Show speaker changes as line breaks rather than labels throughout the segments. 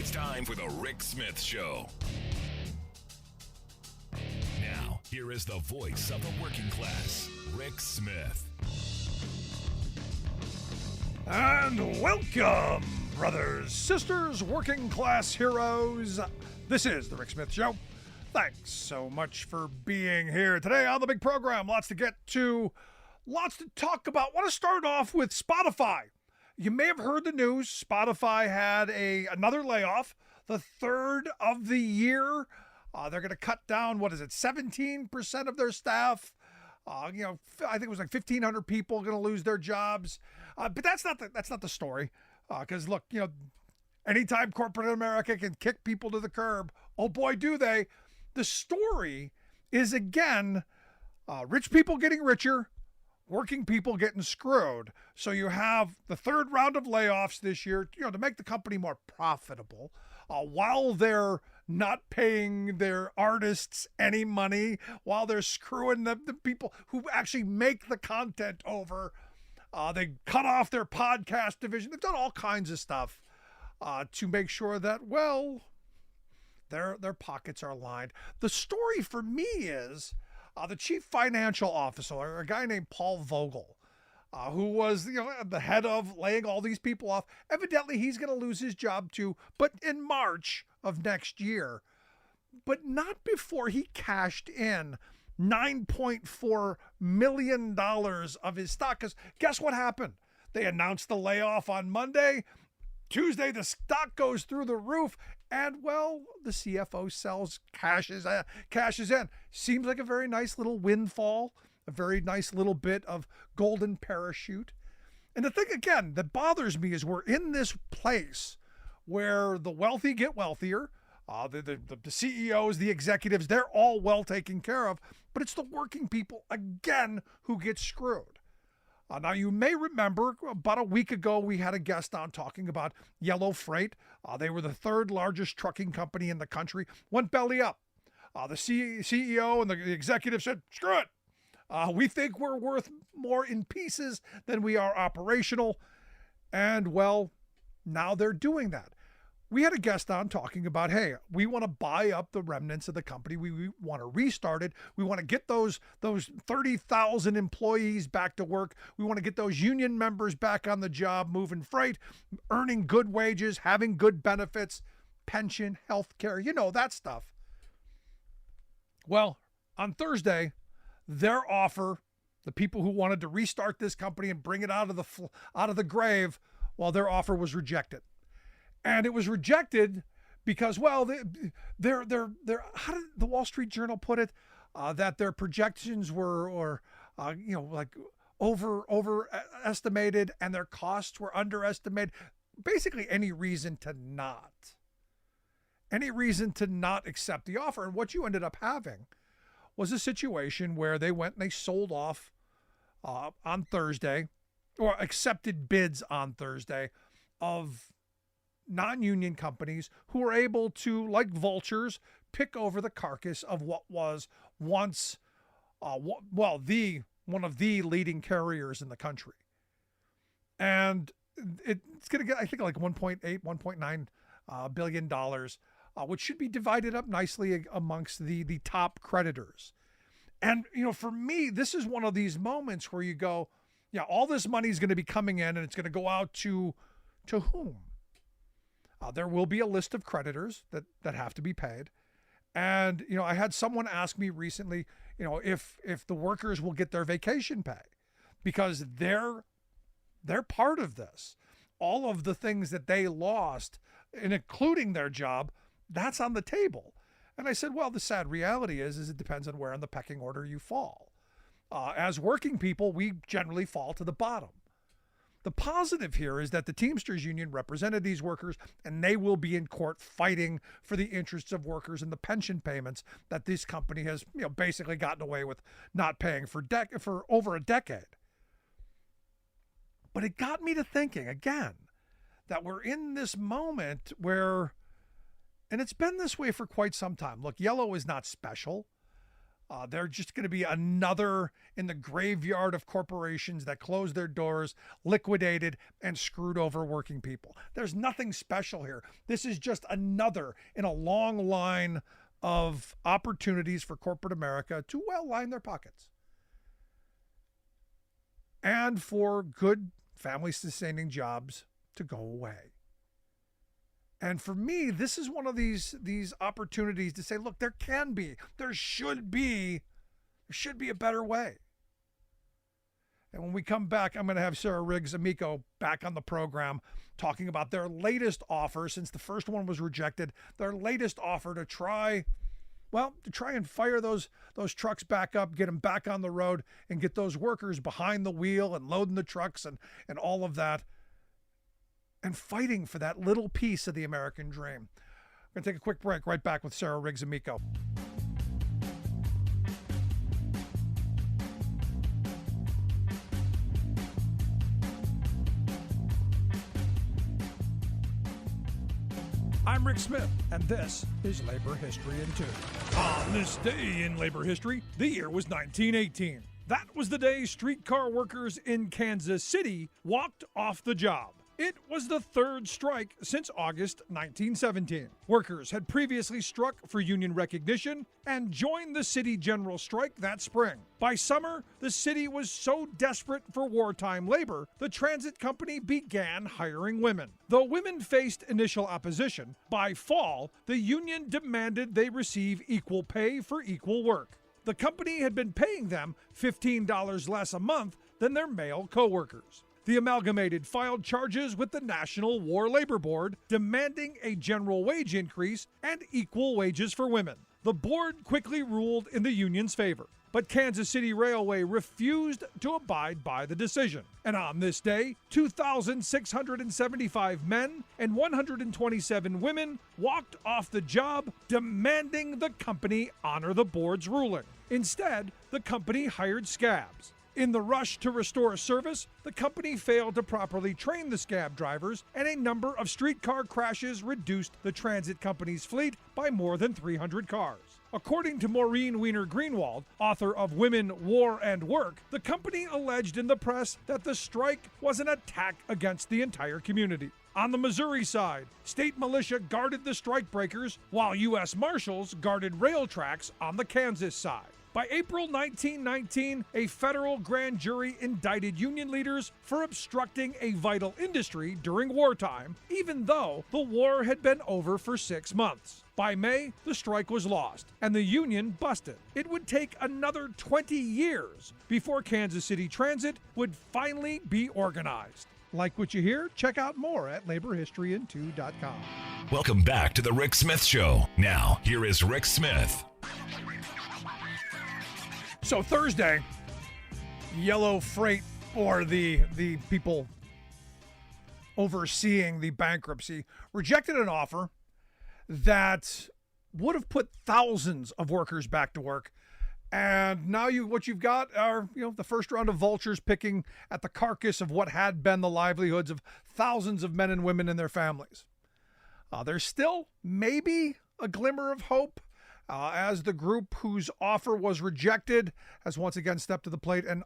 It's time for the Rick Smith Show. Now, here is the voice of the working class, Rick Smith.
And welcome, brothers, sisters, working class heroes. This is the Rick Smith Show. Thanks so much for being here today on the big program. Lots to get to, lots to talk about. Want to start off with Spotify. You may have heard the news. Spotify had another layoff, the third of the year. They're going to cut down, 17% of their staff. I think it was like 1,500 people going to lose their jobs. But that's not the story. Because look, anytime corporate America can kick people to the curb, oh boy, do they. The story is, again, rich people getting richer, working people getting screwed. So you have the third round of layoffs this year, to make the company more profitable, while they're not paying their artists any money, while they're screwing the people who actually make the content over. They cut off their podcast division. They've done all kinds of stuff to make sure that, their pockets are lined. The story for me is the chief financial officer, a guy named Paul Vogel, who was the head of laying all these people off. Evidently, he's going to lose his job too, but in March of next year, but not before he cashed in $9.4 million of his stock. Because guess what happened? They announced the layoff on Monday. Tuesday, the stock goes through the roof, and the CFO cashes in. Seems like a very nice little windfall, a very nice little bit of golden parachute. And the thing, again, that bothers me is we're in this place where the wealthy get wealthier. The CEOs, the executives, they're all well taken care of, but it's the working people, again, who get screwed. Now, you may remember about a week ago, we had a guest on talking about Yellow Freight. They were the third largest trucking company in the country, went belly up. The CEO and the executive said, screw it. We think we're worth more in pieces than we are operational. And now they're doing that. We had a guest on talking about, hey, we want to buy up the remnants of the company. We want to restart it. We want to get those 30,000 employees back to work. We want to get those union members back on the job, moving freight, earning good wages, having good benefits, pension, health care, that stuff. Well, on Thursday, their offer, the people who wanted to restart this company and bring it out of the grave, their offer was rejected. And it was rejected because, how did the Wall Street Journal put it? That their projections were overestimated and their costs were underestimated. Basically, any reason to not accept the offer. And what you ended up having was a situation where they went and they sold off on Thursday, or accepted bids on Thursday of non-union companies who were able to, like vultures, pick over the carcass of what was once, one of the leading carriers in the country. And it's going to get, I think, like $1.9 billion, which should be divided up nicely amongst the top creditors. And, for me, this is one of these moments where you go, all this money is going to be coming in and it's going to go out to whom? There will be a list of creditors that have to be paid. And, I had someone ask me recently, if the workers will get their vacation pay, because they're part of this. All of the things that they lost, and including their job, that's on the table. And I said, the sad reality is it depends on where in the pecking order you fall. As working people, we generally fall to the bottom. The positive here is that the Teamsters Union represented these workers, and they will be in court fighting for the interests of workers and the pension payments that this company has, basically gotten away with not paying for over a decade. But it got me to thinking again that we're in this moment where, and it's been this way for quite some time. Look, Yellow is not special. They're just going to be another in the graveyard of corporations that closed their doors, liquidated, and screwed over working people. There's nothing special here. This is just another in a long line of opportunities for corporate America to well line their pockets and for good family sustaining jobs to go away. And for me, this is one of these opportunities to say, look, there should be a better way. And when we come back, I'm going to have Sarah Riggs Amico back on the program talking about their latest offer, since the first one was rejected, their latest offer to try and fire those trucks back up, get them back on the road, and get those workers behind the wheel and loading the trucks and all of that, and fighting for that little piece of the American dream. We're going to take a quick break. Right back with Sarah Riggs Amico. I'm Rick Smith, and this is Labor History in 2. On this day in labor history, the year was 1918. That was the day streetcar workers in Kansas City walked off the job. It was the third strike since August 1917. Workers had previously struck for union recognition and joined the city general strike that spring. By summer, the city was so desperate for wartime labor, the transit company began hiring women. Though women faced initial opposition, by fall, the union demanded they receive equal pay for equal work. The company had been paying them $15 less a month than their male co-workers. The Amalgamated filed charges with the National War Labor Board, demanding a general wage increase and equal wages for women. The board quickly ruled in the union's favor, but Kansas City Railway refused to abide by the decision. And on this day, 2,675 men and 127 women walked off the job, demanding the company honor the board's ruling. Instead, the company hired scabs. In the rush to restore service, the company failed to properly train the scab drivers, and a number of streetcar crashes reduced the transit company's fleet by more than 300 cars. According to Maureen Weiner Greenwald, author of Women, War, and Work, the company alleged in the press that the strike was an attack against the entire community. On the Missouri side, state militia guarded the strikebreakers, while U.S. Marshals guarded rail tracks on the Kansas side. By April 1919, a federal grand jury indicted union leaders for obstructing a vital industry during wartime, even though the war had been over for 6 months. By May, the strike was lost, and the union busted. It would take another 20 years before Kansas City Transit would finally be organized. Like what you hear? Check out more at laborhistoryin2.com.
Welcome back to the Rick Smith Show. Now, here is Rick Smith.
So Thursday, Yellow Freight, or the people overseeing the bankruptcy, rejected an offer that would have put thousands of workers back to work. And now what you've got are, the first round of vultures picking at the carcass of what had been the livelihoods of thousands of men and women and their families. There's still maybe a glimmer of hope, as the group whose offer was rejected has once again stepped to the plate and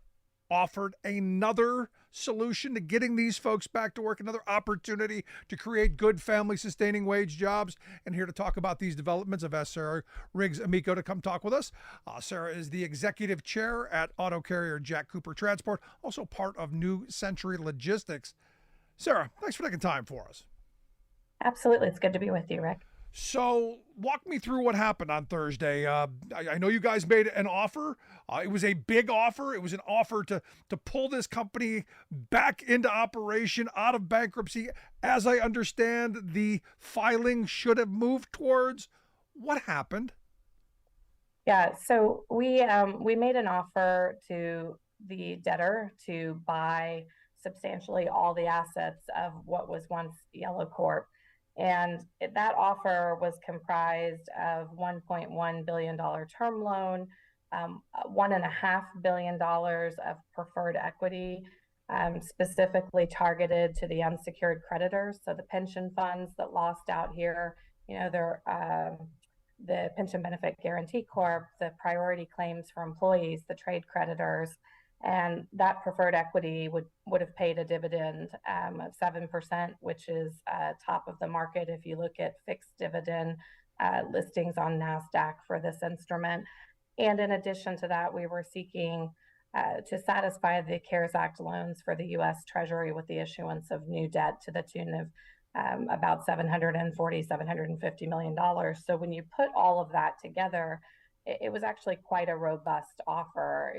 offered another solution to getting these folks back to work, another opportunity to create good family-sustaining wage jobs. And here to talk about these developments, I've asked Sarah Riggs Amico to come talk with us. Sarah is the executive chair at auto carrier Jack Cooper Transport, also part of New Century Logistics. Sarah, thanks for taking time for us.
Absolutely. It's good to be with you, Rick.
So walk me through what happened on Thursday. I know you guys made an offer. It was a big offer. It was an offer to pull this company back into operation out of bankruptcy. As I understand, the filing should have moved towards. What happened?
Yeah, so we made an offer to the debtor to buy substantially all the assets of what was once Yellow Corp. And that offer was comprised of $1.1 billion term loan, $1.5 billion of preferred equity, specifically targeted to the unsecured creditors. So the pension funds that lost out here, the Pension Benefit Guaranty Corp, the priority claims for employees, the trade creditors, and that preferred equity would have paid a dividend of 7%, which is top of the market if you look at fixed dividend listings on NASDAQ for this instrument. And in addition to that, we were seeking to satisfy the CARES Act loans for the U.S. Treasury with the issuance of new debt to the tune of about $750 million. So when you put all of that together, it was actually quite a robust offer.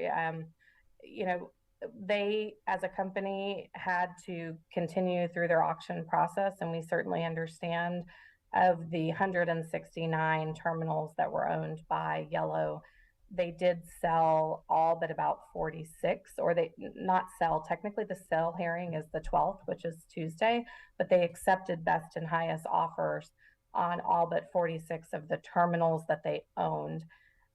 They, as a company, had to continue through their auction process, and we certainly understand. Of the 169 terminals that were owned by Yellow, they did sell all but about 46, or they not sell. Technically, the sale hearing is the 12th, which is Tuesday, but they accepted best and highest offers on all but 46 of the terminals that they owned,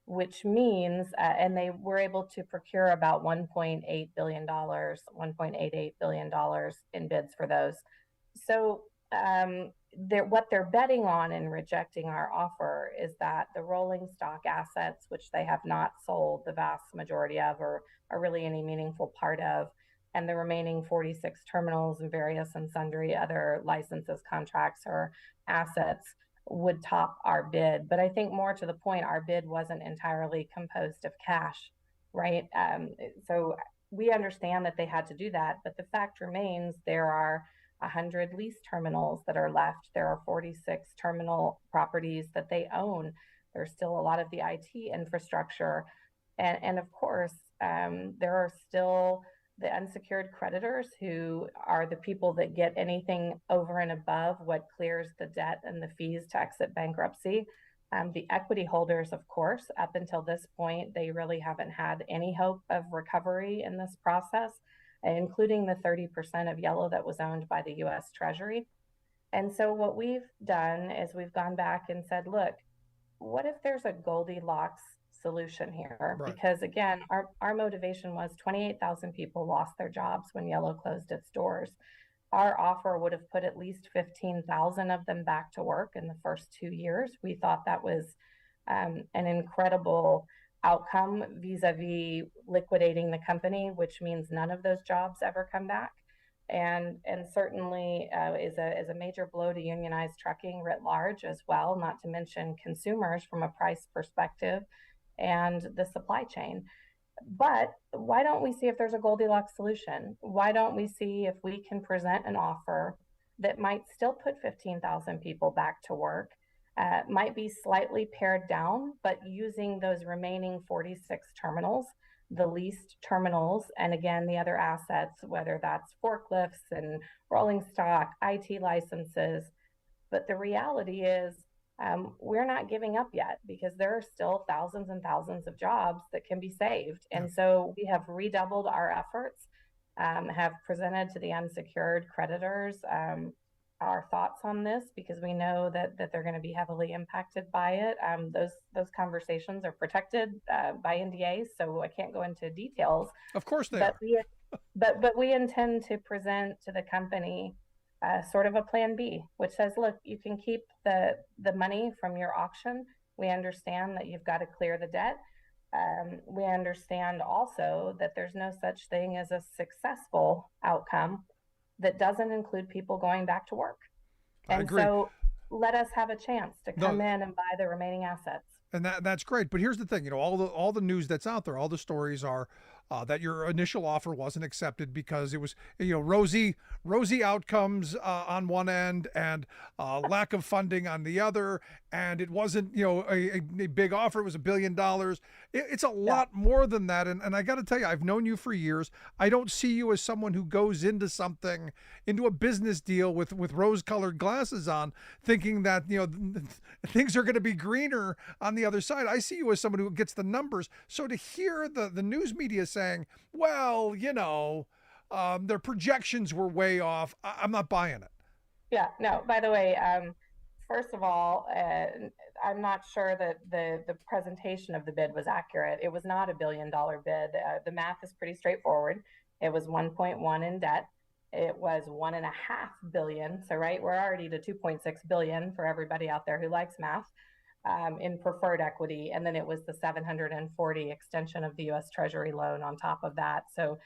which means, and they were able to procure about $1.8 billion, $1.88 billion in bids for those. So what they're betting on in rejecting our offer is that the rolling stock assets, which they have not sold the vast majority of or really any meaningful part of, and the remaining 46 terminals and various and sundry other licenses, contracts, or assets would top our bid. But I think more to the point, our bid wasn't entirely composed of cash, right? So we understand that they had to do that, but the fact remains there are 100 lease terminals that are left. There are 46 terminal properties that they own. There's still a lot of the IT infrastructure. And of course, there are still the unsecured creditors who are the people that get anything over and above what clears the debt and the fees to exit bankruptcy. The equity holders, of course, up until this point, they really haven't had any hope of recovery in this process, including the 30% of Yellow that was owned by the U.S. Treasury. And so what we've done is we've gone back and said, look, what if there's a Goldilocks solution here?
Right.
Because again, our motivation was 28,000 people lost their jobs when Yellow closed its doors. Our offer would have put at least 15,000 of them back to work in the first 2 years. We thought that was an incredible outcome vis-a-vis liquidating the company, which means none of those jobs ever come back, and certainly is a major blow to unionized trucking writ large as well, not to mention consumers from a price perspective and the supply chain. But why don't we see if there's a Goldilocks solution? Why don't we see if we can present an offer that might still put 15,000 people back to work, might be slightly pared down, but using those remaining 46 terminals, the leased terminals, and again, the other assets, whether that's forklifts and rolling stock, IT licenses. But the reality is we're not giving up yet, because there are still thousands and thousands of jobs that can be saved. And so we have redoubled our efforts, have presented to the unsecured creditors our thoughts on this, because we know that they're going to be heavily impacted by it. Those conversations are protected by NDAs, so I can't go into details.
Of course they are.
But we intend to present to the company sort of a plan B, which says, look, you can keep the money from your auction. We understand that you've got to clear the debt. We understand also that there's no such thing as a successful outcome that doesn't include people going back to work. And so let us have a chance to come in and buy the remaining assets.
And that's great. But here's the thing, all the news that's out there, all the stories are that your initial offer wasn't accepted because it was, rosy outcomes on one end and lack of funding on the other. And it wasn't, a big offer. It was $1 billion. It's a lot more than that. And I got to tell you, I've known you for years. I don't see you as someone who goes into a business deal with rose-colored glasses on, thinking that, things are going to be greener on the other side. I see you as someone who gets the numbers. So to hear the news media saying, well, their projections were way off, I'm not buying it.
Yeah, no, by the way, first of all, I'm not sure that the presentation of the bid was accurate. It was not $1 billion bid. The math is pretty straightforward. It was 1.1 in debt. It was $1.5 billion. So, right, we're already to 2.6 billion for everybody out there who likes math. in preferred equity, and then it was the 740 extension of the U.S. Treasury loan on top of that. So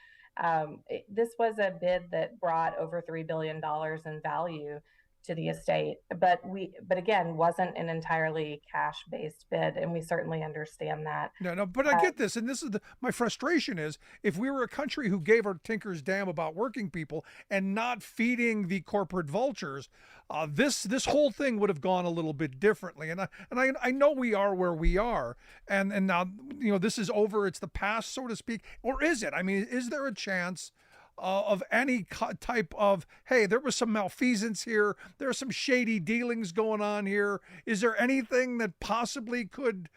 this was a bid that brought over $3 billion in value to the estate, but again, wasn't an entirely cash-based bid, and we certainly understand that.
No, but I get this, and this is my frustration is if we were a country who gave our tinkers damn about working people and not feeding the corporate vultures, this whole thing would have gone a little bit differently. And I know we are where we are, and now this is over. It's the past, so to speak, or is it? I mean, is there a chance of any type of, hey, there was some malfeasance here, there's some shady dealings going on here? Is there anything that possibly could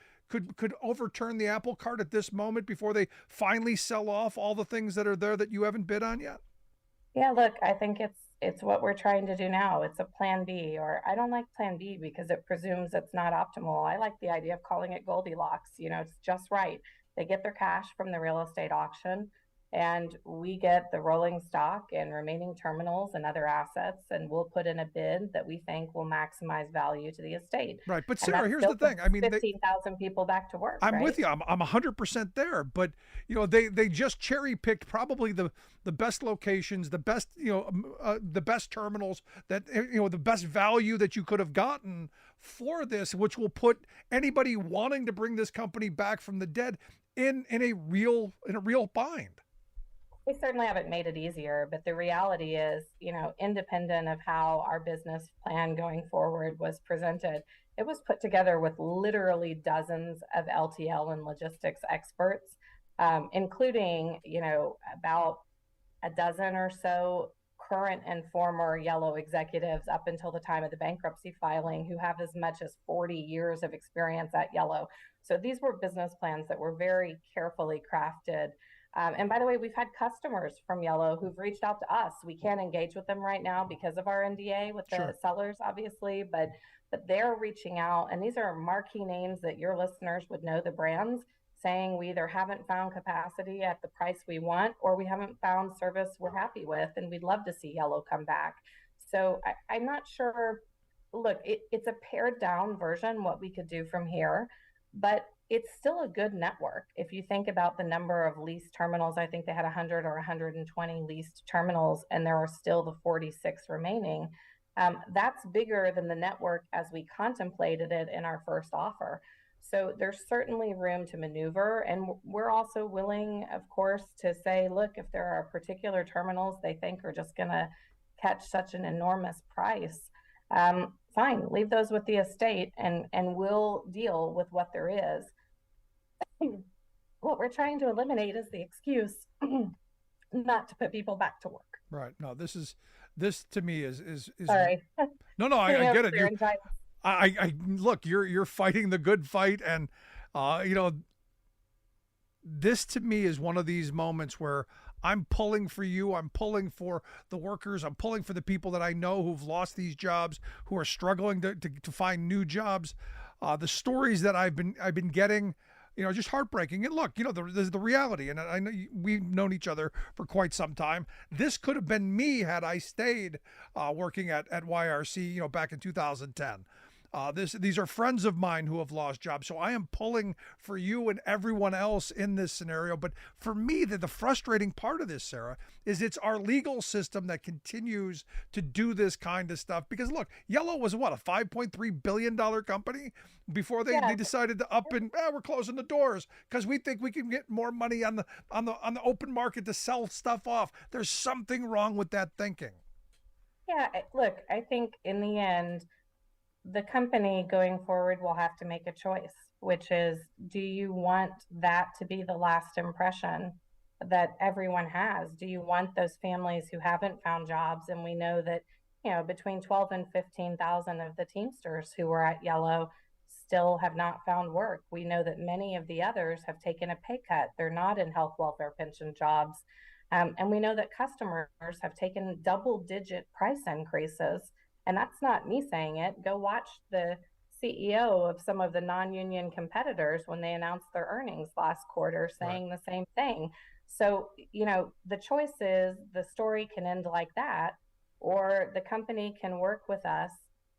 overturn the apple cart at this moment before they finally sell off all the things that are there that you haven't bid on yet?
Yeah, look, I think it's what we're trying to do now. It's a plan B, or I don't like plan B because it presumes it's not optimal. I like the idea of calling it Goldilocks. It's just right. They get their cash from the real estate auction, and we get the rolling stock and remaining terminals and other assets, and we'll put in a bid that we think will maximize value to the estate.
Right, but Sarah, here's the thing. I mean,
15,000 people back to work.
I'm with you. I'm 100% there. But they just cherry picked probably the best locations, the best the best terminals that the best value that you could have gotten for this, which will put anybody wanting to bring this company back from the dead in a real bind.
We certainly haven't made it easier, but the reality is, independent of how our business plan going forward was presented, it was put together with literally dozens of LTL and logistics experts, including, about a dozen or so current and former Yellow executives up until the time of the bankruptcy filing who have as much as 40 years of experience at Yellow. So these were business plans that were very carefully crafted. And by the way, we've had customers from Yellow who've reached out to us. We can't engage with them right now because of our NDA with the sellers, obviously, but they're reaching out. And these are marquee names that your listeners would know the brands, saying we either haven't found capacity at the price we want, or we haven't found service we're happy with, and we'd love to see Yellow come back. So I'm not sure. Look, it's a pared down version, what we could do from here, but it's still a good network. If you think about the number of leased terminals, I think they had 100 or 120 leased terminals, and there are still the 46 remaining. That's bigger than the network as we contemplated it in our first offer. So there's certainly room to maneuver. And we're also willing, of course, to say, look, if there are particular terminals they think are just going to catch such an enormous price, fine, leave those with the estate, and we'll deal with what there is. What we're trying to eliminate is the excuse not to put people back to work.
Right. No, this to me is
sorry.
No, I get it. I look, you're fighting the good fight, and this to me is one of these moments where I'm pulling for you. I'm pulling for the workers. I'm pulling for the people that I know who've lost these jobs, who are struggling to find new jobs. The stories that I've been getting, just heartbreaking. And look, there's the reality. And I know we've known each other for quite some time. This could have been me had I stayed working at YRC, back in 2010. These are friends of mine who have lost jobs. So I am pulling for you and everyone else in this scenario. But for me, the frustrating part of this, Sarah, is it's our legal system that continues to do this kind of stuff. Because look, Yellow was what, a $5.3 billion company before they decided to up and we're closing the doors because we think we can get more money on the open market to sell stuff off. There's something wrong with that thinking.
Yeah, look, I think in the end, the company going forward will have to make a choice, which is, do you want that to be the last impression that everyone has? Do you want those families who haven't found jobs? And we know that, between 12 and 15,000 of the Teamsters who were at Yellow still have not found work. We know that many of the others have taken a pay cut. They're not in health, welfare, pension jobs. And we know that customers have taken double-digit price increases. And that's not me saying it. Go watch the CEO of some of the non-union competitors when they announced their earnings last quarter saying the same thing. So, the choice is the story can end like that, or the company can work with us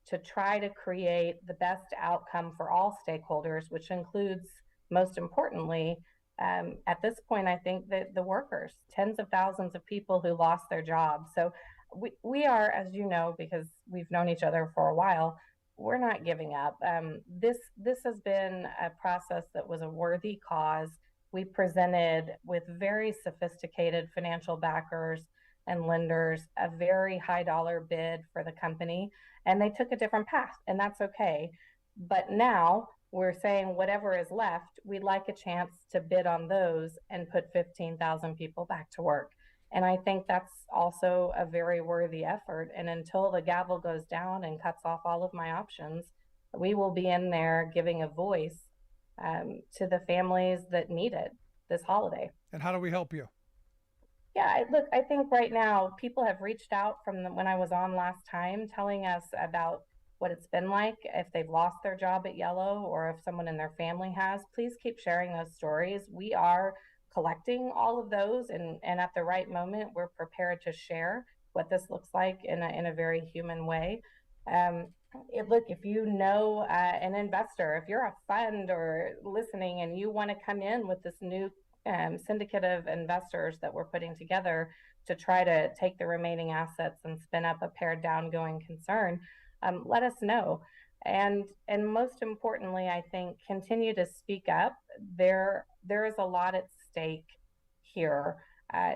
to try to create the best outcome for all stakeholders, which includes, most importantly, at this point, I think that the workers, tens of thousands of people who lost their jobs. So we are, as you know, because we've known each other for a while, we're not giving up. This has been a process that was a worthy cause. We presented with very sophisticated financial backers and lenders a very high dollar bid for the company, and they took a different path, and that's okay. But now we're saying whatever is left, we'd like a chance to bid on those and put 15,000 people back to work. And I think that's also a very worthy effort. And until the gavel goes down and cuts off all of my options, we will be in there giving a voice to the families that need it this holiday.
And how do we help you?
Yeah, look, I think right now people have reached out from when I was on last time, telling us about what it's been like if they've lost their job at Yellow or if someone in their family has. Please keep sharing those stories. We are collecting all of those, and at the right moment, we're prepared to share what this looks like in a very human way. Look, if you know an investor, if you're a fund or listening and you want to come in with this new syndicate of investors that we're putting together to try to take the remaining assets and spin up a pared down going concern, let us know. And most importantly, I think continue to speak up. There is a lot at stake here,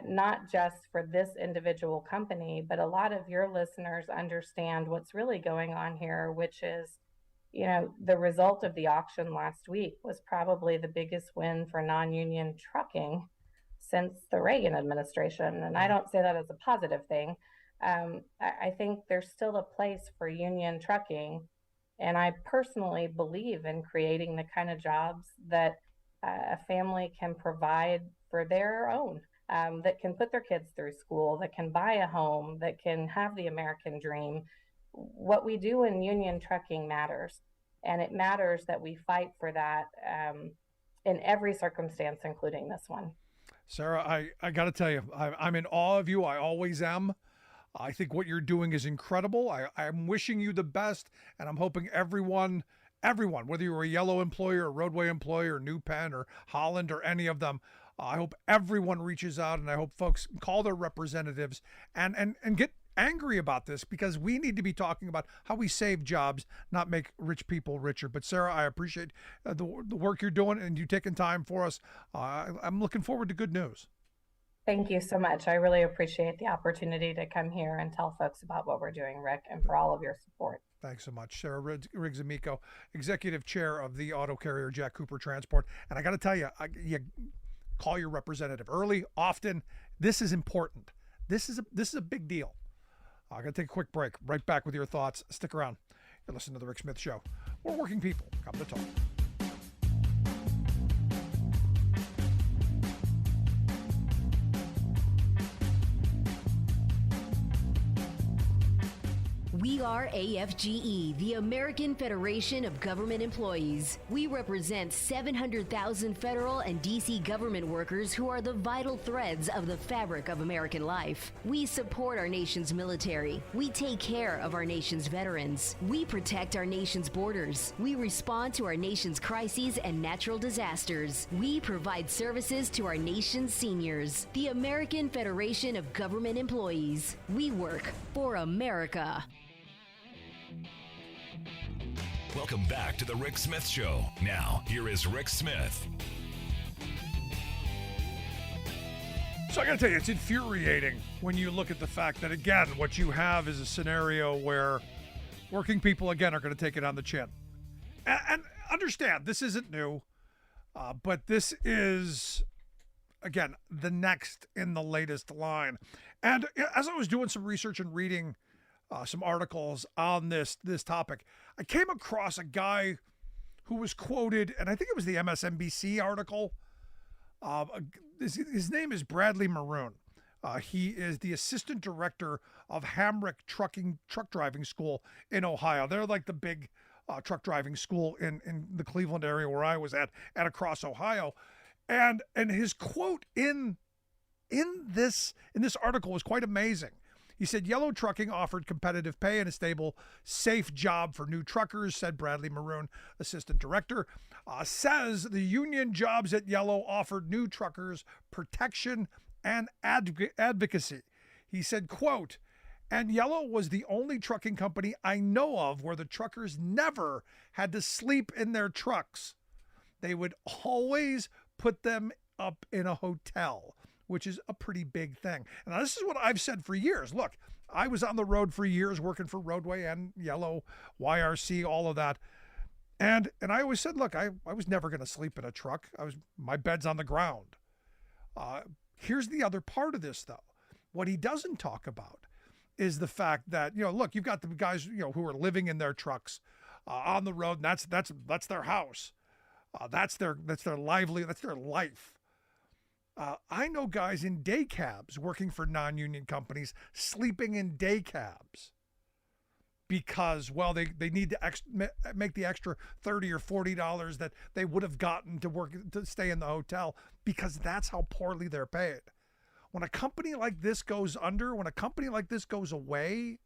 not just for this individual company, but a lot of your listeners understand what's really going on here, which is, the result of the auction last week was probably the biggest win for non-union trucking since the Reagan administration. And I don't say that as a positive thing. I think there's still a place for union trucking. And I personally believe in creating the kind of jobs that a family can provide for their own, that can put their kids through school, that can buy a home, that can have the American dream. What we do in union trucking matters. And it matters that we fight for that in every circumstance, including this one.
Sarah, I got to tell you, I'm in awe of you. I always am. I think what you're doing is incredible. I'm wishing you the best, and I'm hoping everyone, whether you're a Yellow employer, a Roadway employer, or New Penn, or Holland, or any of them, I hope everyone reaches out, and I hope folks call their representatives and get angry about this, because we need to be talking about how we save jobs, not make rich people richer. But Sarah, I appreciate the work you're doing and you taking time for us. I'm looking forward to good news.
Thank you so much. I really appreciate the opportunity to come here and tell folks about what we're doing, Rick, and for all of your support.
Thanks so much. Sarah Riggs Amico, Executive Chair of the Auto Carrier Jack Cooper Transport. And I got to tell you, you call your representative early, often. This is important. This is a big deal. I'm going to take a quick break. Right back with your thoughts. Stick around. You're listening to The Rick Smith Show. We're working people. Come to talk.
We are AFGE, the American Federation of Government Employees. We represent 700,000 federal and D.C. government workers who are the vital threads of the fabric of American life. We support our nation's military. We take care of our nation's veterans. We protect our nation's borders. We respond to our nation's crises and natural disasters. We provide services to our nation's seniors. The American Federation of Government Employees. We work for America.
Welcome back to The Rick Smith Show. Now, here is Rick Smith.
So I got to tell you, it's infuriating when you look at the fact that, again, what you have is a scenario where working people, again, are going to take it on the chin. And understand, this isn't new, but this is, again, the next in the latest line. And as I was doing some research and reading some articles on this topic, I came across a guy who was quoted, and I think it was the MSNBC article. His name is Bradley Maroon. He is the assistant director of Hamrick Truck Driving School in Ohio. They're like the big truck driving school in the Cleveland area where I was at and across Ohio. And his quote in this article was quite amazing. He said Yellow Trucking offered competitive pay and a stable, safe job for new truckers, said Bradley Maroon, assistant director. Says the union jobs at Yellow offered new truckers protection and advocacy. He said, quote, and Yellow was the only trucking company I know of where the truckers never had to sleep in their trucks. They would always put them up in a hotel, which is a pretty big thing. And this is what I've said for years. Look, I was on the road for years working for Roadway and Yellow, YRC, all of that. And I always said, look, I was never going to sleep in a truck. My bed's on the ground. Here's the other part of this, though. What he doesn't talk about is the fact that, look, you've got the guys, who are living in their trucks on the road, and that's their house. That's their livelihood. That's their life. I know guys in day cabs working for non-union companies sleeping in day cabs because, well, they need to make the extra $30 or $40 that they would have gotten to stay in the hotel because that's how poorly they're paid. When a company like this goes under, when a company like this goes away,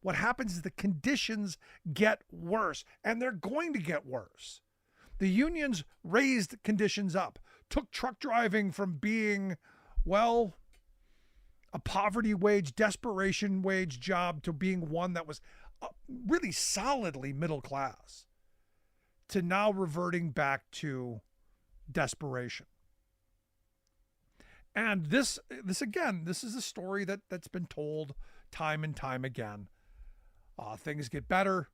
what happens is the conditions get worse, and they're going to get worse. The unions raised conditions up, took truck driving from being, well, a poverty wage, desperation wage job to being one that was really solidly middle class, to now reverting back to desperation. And this again, this is a story that's been told time and time again. Things get better.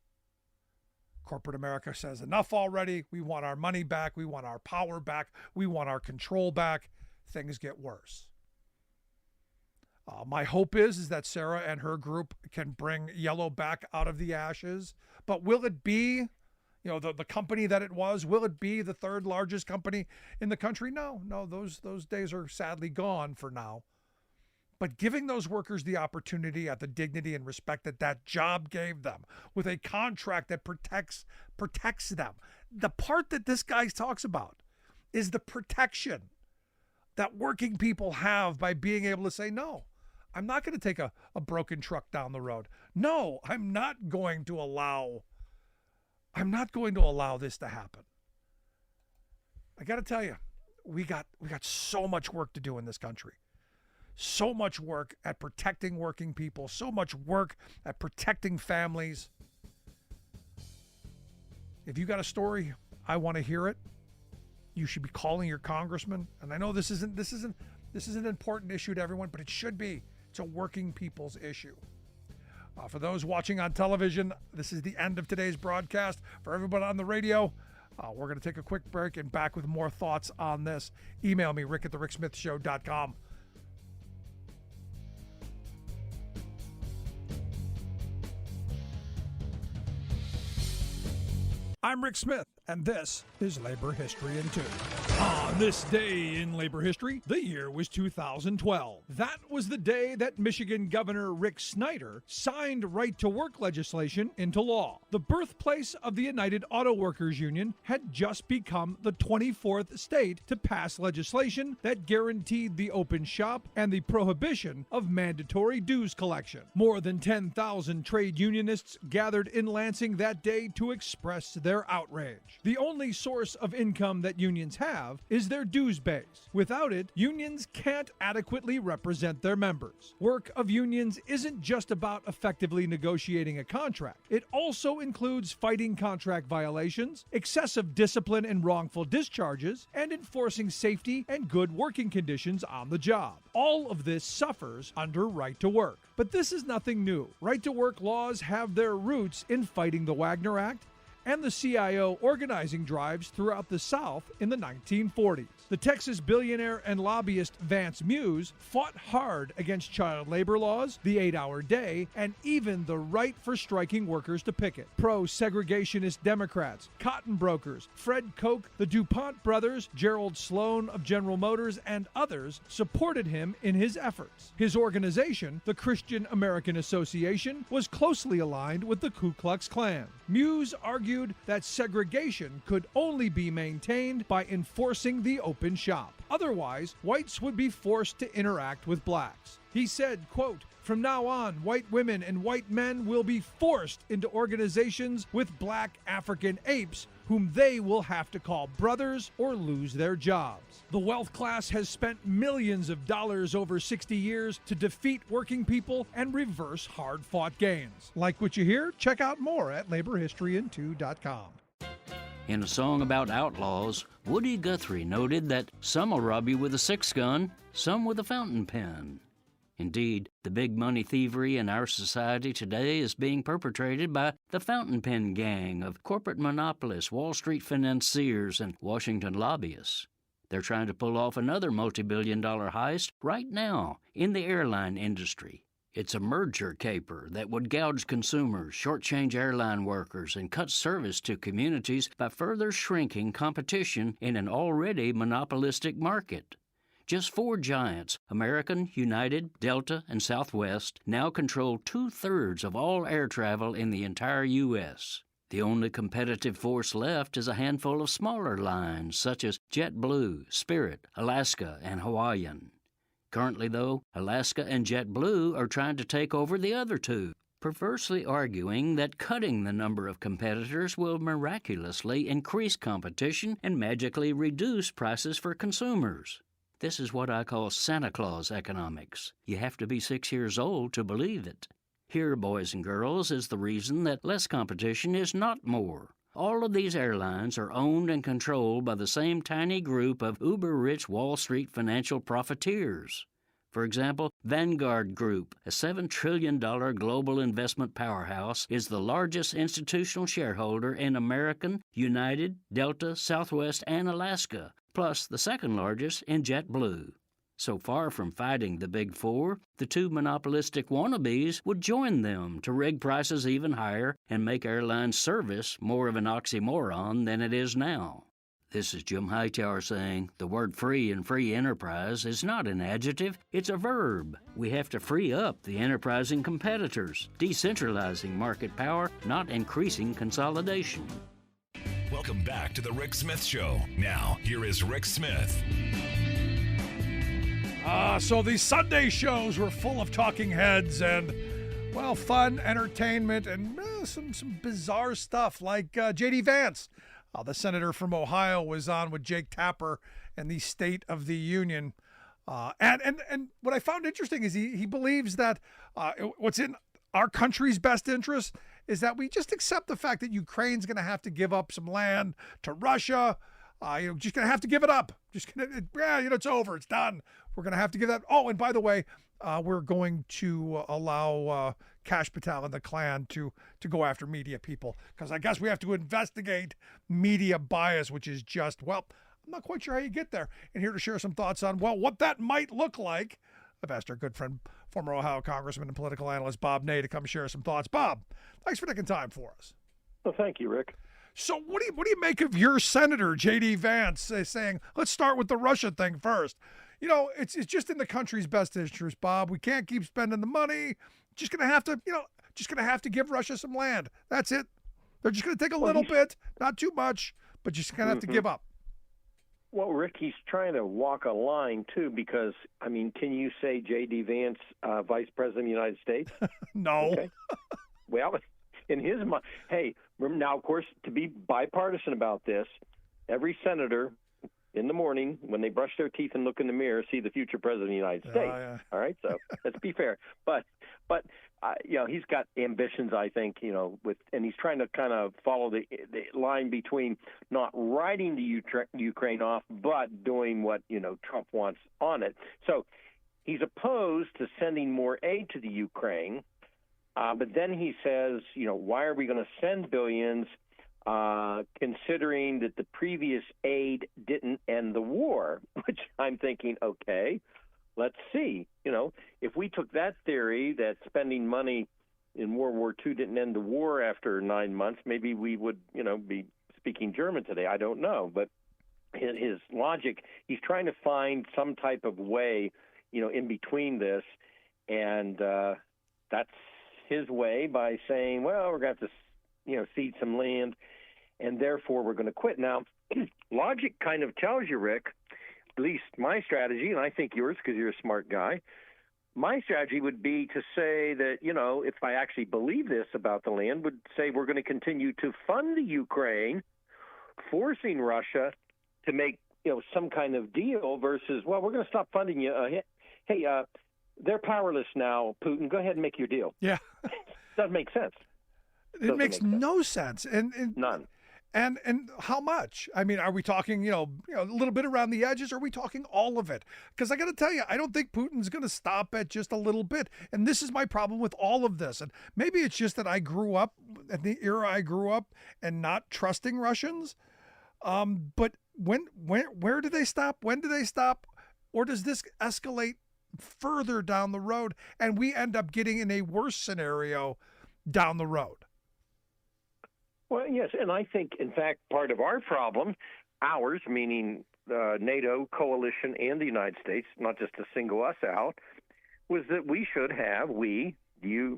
Corporate America says enough already. We want our money back. We want our power back. We want our control back. Things get worse. My hope is that Sarah and her group can bring Yellow back out of the ashes. But will it be, the company that it was? Will it be the third largest company in the country? No, those days are sadly gone for now. But giving those workers the opportunity at the dignity and respect that job gave them, with a contract that protects them. The part that this guy talks about is the protection that working people have by being able to say, no, I'm not going to take a broken truck down the road. No, I'm not going to allow this to happen. I got to tell you, we got so much work to do in this country. So much work at protecting working people, so much work at protecting families. If you got a story, I want to hear it. You should be calling your congressman. And I know this isn't an important issue to everyone, but it should be. It's a working people's issue. For those watching on television, this is the end of today's broadcast. For everybody on the radio, we're going to take a quick break and back with more thoughts on this. Email me, rick@thericksmithshow.com. I'm Rick Smith, and this is Labor History in 2. On this day in labor history, the year was 2012. That was the day that Michigan Governor Rick Snyder signed right-to-work legislation into law. The birthplace of the United Auto Workers Union had just become the 24th state to pass legislation that guaranteed the open shop and the prohibition of mandatory dues collection. More than 10,000 trade unionists gathered in Lansing that day to express their outrage. The only source of income that unions have is their dues base. Without it, unions can't adequately represent their members. Work of unions isn't just about effectively negotiating a contract. It also includes fighting contract violations, excessive discipline and wrongful discharges, and enforcing safety and good working conditions on the job. All of this suffers under right to work. But this is nothing new. Right to work laws have their roots in fighting the Wagner Act and the CIO organizing drives throughout the South in the 1940s. The Texas billionaire and lobbyist Vance Muse fought hard against child labor laws, the 8-hour day, and even the right for striking workers to picket. Pro-segregationist Democrats, cotton brokers, Fred Koch, the DuPont brothers, Gerald Sloan of General Motors, and others supported him in his efforts. His organization, the Christian American Association, was closely aligned with the Ku Klux Klan. Muse argued argued that segregation could only be maintained by enforcing the open shop. Otherwise, whites would be forced to interact with blacks. He said, quote, "From now on, white women and white men will be forced into organizations with black African apes whom they will have to call brothers or lose their jobs." The wealth class has spent millions of dollars over 60 years to defeat working people and reverse hard-fought gains. Like what you hear? Check out more at laborhistoryin2.com.
In a song about outlaws, Woody Guthrie noted that some will rob you with a six-gun, some with a fountain pen. Indeed, the big money thievery in our society today is being perpetrated by the fountain pen gang of corporate monopolists, Wall Street financiers, and Washington lobbyists. They're trying to pull off another multi-billion-dollar heist right now in the airline industry. It's a merger caper that would gouge consumers, shortchange airline workers, and cut service to communities by further shrinking competition in an already monopolistic market. Just four giants, American, United, Delta, and Southwest, now control 2/3 of all air travel in the entire U.S. The only competitive force left is a handful of smaller lines, such as JetBlue, Spirit, Alaska, and Hawaiian. Currently, though, Alaska and JetBlue are trying to take over the other two, perversely arguing that cutting the number of competitors will miraculously increase competition and magically reduce prices for consumers. This is what I call Santa Claus economics. You have to be 6 years old to believe it. Here, boys and girls, is the reason that less competition is not more. All of these airlines are owned and controlled by the same tiny group of uber-rich Wall Street financial profiteers. For example, Vanguard Group, a $7 trillion global investment powerhouse, is the largest institutional shareholder in American, United, Delta, Southwest, and Alaska, plus the second largest in JetBlue. So far from fighting the Big Four, the two monopolistic wannabes would join them to rig prices even higher and make airline service more of an oxymoron than it is now. This is Jim Hightower saying the word free in free enterprise is not an adjective, it's a verb. We have to free up the enterprising competitors, decentralizing market power, not increasing consolidation.
Welcome back to the Rick Smith Show. Now, here is Rick Smith.
So these Sunday shows were full of talking heads and, well, fun, entertainment, and some bizarre stuff like J.D. Vance. The senator from Ohio was on with Jake Tapper and the State of the Union. And what I found interesting is he believes that what's in our country's best interest is that we just accept the fact that Ukraine's going to have to give up some land to Russia. Just going to have to give it up. It's over. It's done. We're going to have to give that. Oh, and by the way, we're going to allow Kash Patel and the Klan to go after media people, because I guess we have to investigate media bias, which is just, well, I'm not quite sure how you get there. And here to share some thoughts on, well, what that might look like, I've asked our good friend, former Ohio Congressman and political analyst Bob Ney to come share some thoughts. Bob, thanks for taking time for us.
Well, thank you, Rick.
So what do you make of your senator, J.D. Vance, saying, let's start with the Russia thing first? It's just in the country's best interest, Bob. We can't keep spending the money. Just going to have to give Russia some land. That's it. They're just going to take a little bit, not too much, but just going to have to give up.
Well, Rick, he's trying to walk a line, too, because, can you say J.D. Vance, Vice President of the United States?
No.
Okay. Well, in his mind, hey, now, of course, to be bipartisan about this, every senator in the morning when they brush their teeth and look in the mirror see the future president of the United States.
Yeah.
All right, so let's be fair. But he's got ambitions, I think, and he's trying to kind of follow the line between not writing the Ukraine off, but doing what Trump wants on it. So he's opposed to sending more aid to the Ukraine. But then he says, why are we going to send billions considering that the previous aid didn't end the war? Which I'm thinking, okay, let's see. If we took that theory that spending money in World War II didn't end the war after 9 months, maybe we would, be speaking German today. I don't know. But his logic, he's trying to find some type of way, in between this. And that's his way by saying, well, we're going to have to, cede some land. and therefore we're going to quit. Now, logic kind of tells you, Rick, at least my strategy, and I think yours because you're a smart guy, my strategy would be to say that, if I actually believe this about the land, would say we're going to continue to fund the Ukraine, forcing Russia to make, some kind of deal versus, well, we're going to stop funding you. Hey, they're powerless now, Putin. Go ahead and make your deal.
Yeah.
Doesn't make sense.
It makes no sense. And
none.
And how much? I mean, are we talking, a little bit around the edges? Or are we talking all of it? Because I got to tell you, I don't think Putin's going to stop at just a little bit. And this is my problem with all of this. And maybe it's just that I grew up at the era I grew up and not trusting Russians. But where do they stop? When do they stop? Or does this escalate further down the road and we end up getting in a worse scenario down the road?
Well, yes, and I think, in fact, part of our problem, ours, meaning the NATO coalition and the United States, not just to single us out, was that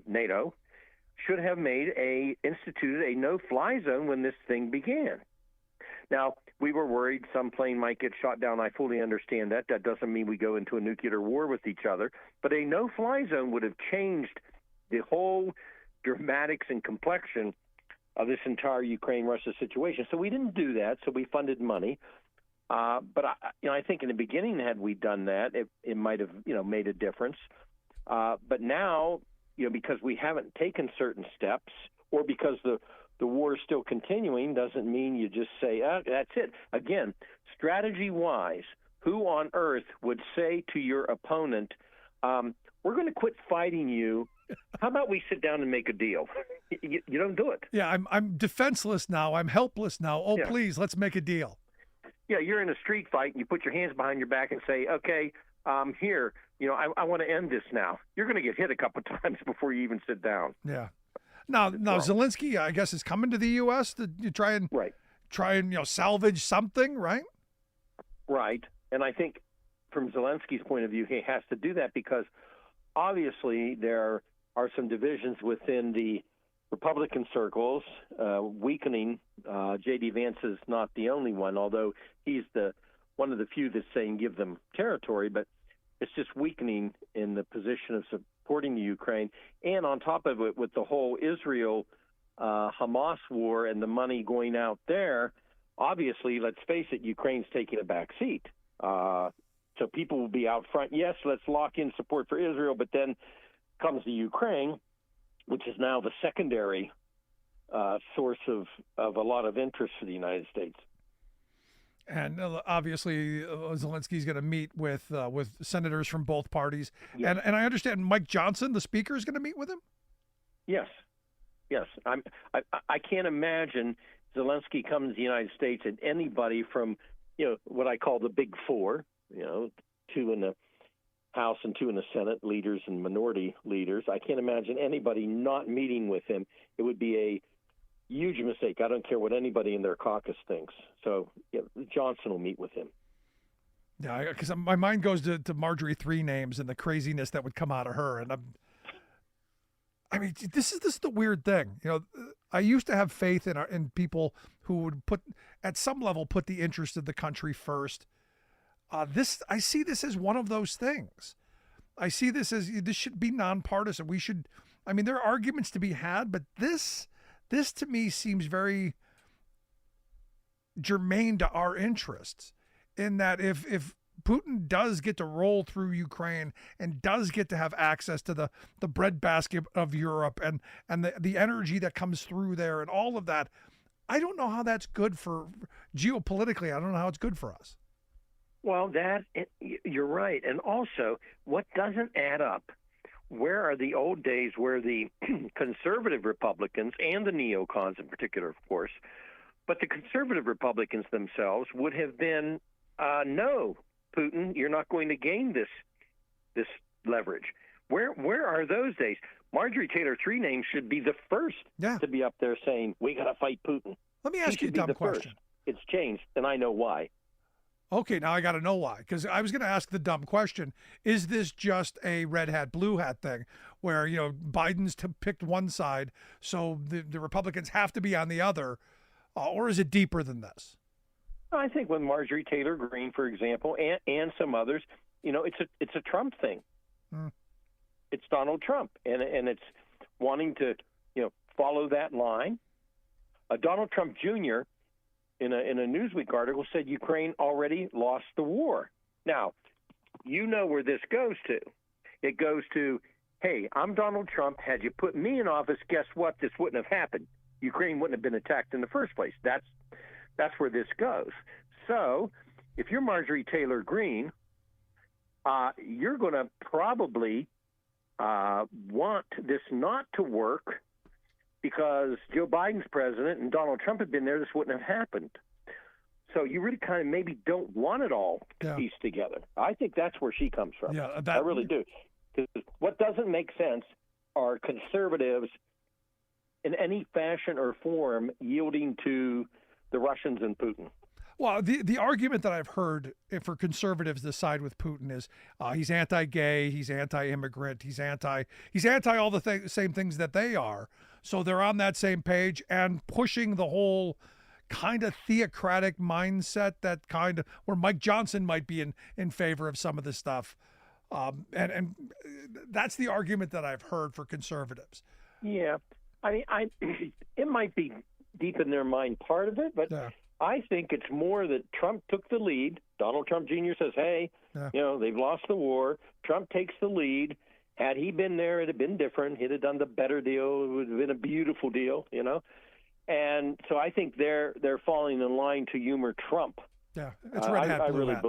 NATO, should have instituted a no-fly zone when this thing began. Now, we were worried some plane might get shot down. I fully understand that. That doesn't mean we go into a nuclear war with each other. But a no-fly zone would have changed the whole dramatics and complexion of this entire Ukraine-Russia situation. So we didn't do that, so we funded money. But I think in the beginning, had we done that, it might have made a difference. But now, because we haven't taken certain steps, or because the war is still continuing, doesn't mean you just say, that's it. Again, strategy-wise, who on earth would say to your opponent, we're going to quit fighting you. How about we sit down and make a deal? You don't do it.
Yeah, I'm defenseless now. I'm helpless now. Oh,
yeah.
Please, let's make a deal.
Yeah, you're in a street fight and you put your hands behind your back and say, okay, here, I want to end this now. You're going to get hit a couple of times before you even sit down.
Yeah. Now Zelensky, I guess, is coming to the U.S. to try and salvage something, right?
Right, and I think from Zelensky's point of view, he has to do that because obviously there are some divisions within the Republican circles, weakening. J.D. Vance is not the only one, although he's one of the few that's saying give them territory, but it's just weakening in the position of supporting the Ukraine. And on top of it, with the whole Israel-Hamas war and the money going out there, obviously, let's face it, Ukraine's taking a back seat. So people will be out front. Yes, let's lock in support for Israel, but then comes the Ukraine, which is now the secondary source of a lot of interest for the United States.
And obviously, Zelensky's going to meet with senators from both parties.
Yes.
And I understand Mike Johnson, the speaker, is going to meet with him?
Yes. I can't imagine Zelensky comes to the United States and anybody from, what I call the big four, 2 in the House and 2 in the Senate, leaders and minority leaders. I can't imagine anybody not meeting with him. It would be a huge mistake. I don't care what anybody in their caucus thinks. So Johnson will meet with him.
Yeah, because my mind goes to Marjorie Three Names and the craziness that would come out of her. And this is the weird thing. I used to have faith in people who would at some level put the interest of the country first. I see this as one of those things. I see this as this should be nonpartisan. There are arguments to be had, but this to me seems very germane to our interests, in that if Putin does get to roll through Ukraine and does get to have access to the breadbasket of Europe and the energy that comes through there and all of that, I don't know how that's good for geopolitically. I don't know how it's good for us.
Well, you're right. And also, what doesn't add up, where are the old days where the conservative Republicans and the neocons in particular, of course, but the conservative Republicans themselves would have been, no, Putin, you're not going to gain this leverage. Where are those days? Marjorie Taylor Three Names should be the first to be up there saying, we got to fight Putin.
Let me ask you a dumb question.
First. It's changed, and I know why.
Okay, now I got to know why, because I was going to ask the dumb question. Is this just a red hat, blue hat thing where, Biden's picked one side, so the Republicans have to be on the other? or is it deeper than this?
I think with Marjorie Taylor Greene, for example, and some others, it's a Trump thing. It's Donald Trump, and it's wanting to follow that line. Donald Trump Jr. in a Newsweek article said Ukraine already lost the war. Now, you know where this goes to. It goes to, hey, I'm Donald Trump. Had you put me in office, guess what? This wouldn't have happened. Ukraine wouldn't have been attacked in the first place. That's where this goes. So if you're Marjorie Taylor Greene, you're going to probably want this not to work because Joe Biden's president and Donald Trump had been there. This wouldn't have happened. So you really kind of maybe don't want it all pieced together. I think that's where she comes from.
Yeah,
I really do. Because what doesn't make sense are conservatives in any fashion or form yielding to the Russians and Putin.
Well, the argument that I've heard for conservatives to side with Putin is he's anti-gay, he's anti-immigrant, he's anti all the same things that they are. So they're on that same page and pushing the whole kind of theocratic mindset, that kind of where Mike Johnson might be in favor of some of this stuff. And that's the argument that I've heard for conservatives.
Yeah, I it might be deep in their mind part of it, but I think it's more that Trump took the lead. Donald Trump Jr. says, hey, they've lost the war. Trump takes the lead. Had he been there, it'd have been different. He'd have done the better deal. It would have been a beautiful deal, And so I think they're falling in line to humor Trump.
Yeah, it's red hat, blue hat.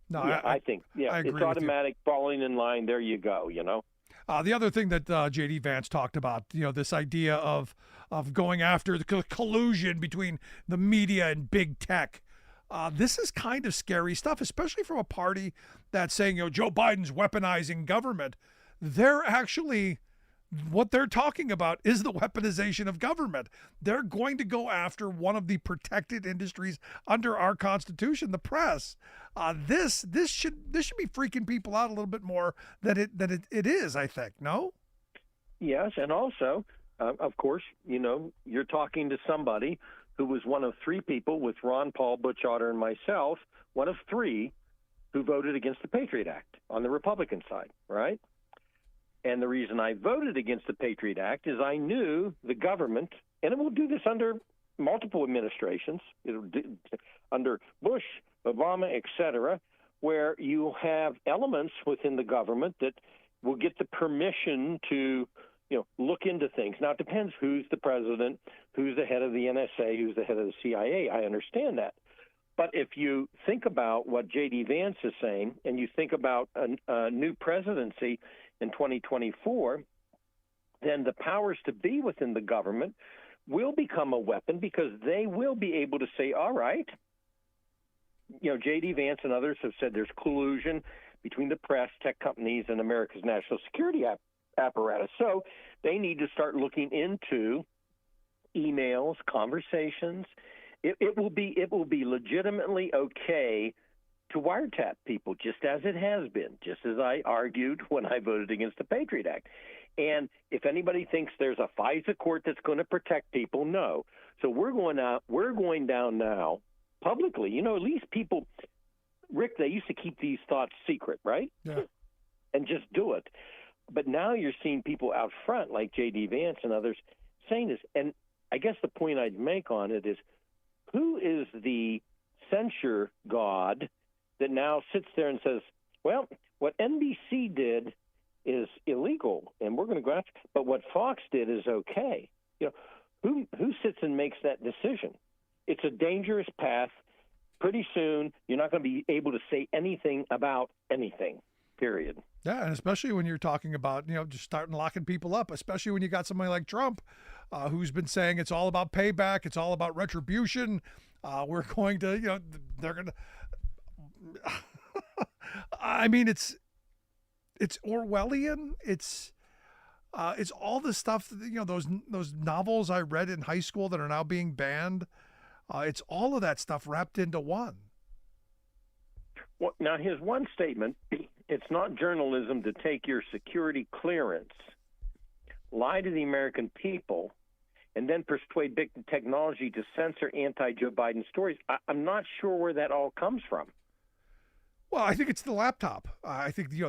No, I think it's automatic falling in line. There you go.
The other thing that J.D. Vance talked about, this idea of going after the collusion between the media and big tech. This is kind of scary stuff, especially from a party that's saying, Joe Biden's weaponizing government. They're actually, what they're talking about is the weaponization of government. They're going to go after one of the protected industries under our Constitution, the press. This should be freaking people out a little bit more than it is, I think. No?
Yes, and also, of course, you're talking to somebody who was one of three people with Ron Paul, Butch Otter, and myself, one of three who voted against the Patriot Act on the Republican side, right? And the reason I voted against the Patriot Act is I knew the government, and it will do this under multiple administrations, under Bush, Obama, et cetera, where you have elements within the government that will get the permission to look into things. Now, it depends who's the president, who's the head of the NSA, who's the head of the CIA. I understand that. But if you think about what J.D. Vance is saying, and you think about a new presidency in 2024, then the powers to be within the government will become a weapon because they will be able to say, all right, J.D. Vance and others have said there's collusion between the press, tech companies, and America's national security apparatus. So they need to start looking into emails, conversations. It will be legitimately okay to wiretap people, just as it has been, just as I argued when I voted against the Patriot Act. And if anybody thinks there's a FISA court that's going to protect people, no. So we're going down now publicly. At least people, Rick, they used to keep these thoughts secret, right?
Yeah.
And just do it. But now you're seeing people out front like J.D. Vance and others saying this. And I guess the point I'd make on it is, who is the censure god that now sits there and says, well, what NBC did is illegal and we're going to go after, but what Fox did is okay? Who sits and makes that decision? It's a dangerous path. Pretty soon, you're not going to be able to say anything about anything, period.
Yeah, and especially when you're talking about, just starting locking people up, especially when you got somebody like Trump who's been saying it's all about payback, it's all about retribution. We're going to, they're going to, I mean, it's Orwellian. It's all the stuff, those novels I read in high school that are now being banned. It's all of that stuff wrapped into one.
Well, now, here's one statement. It's not journalism to take your security clearance, lie to the American people, and then persuade big technology to censor anti-Joe Biden stories. I'm not sure where that all comes from.
Well, I think it's the laptop. I think they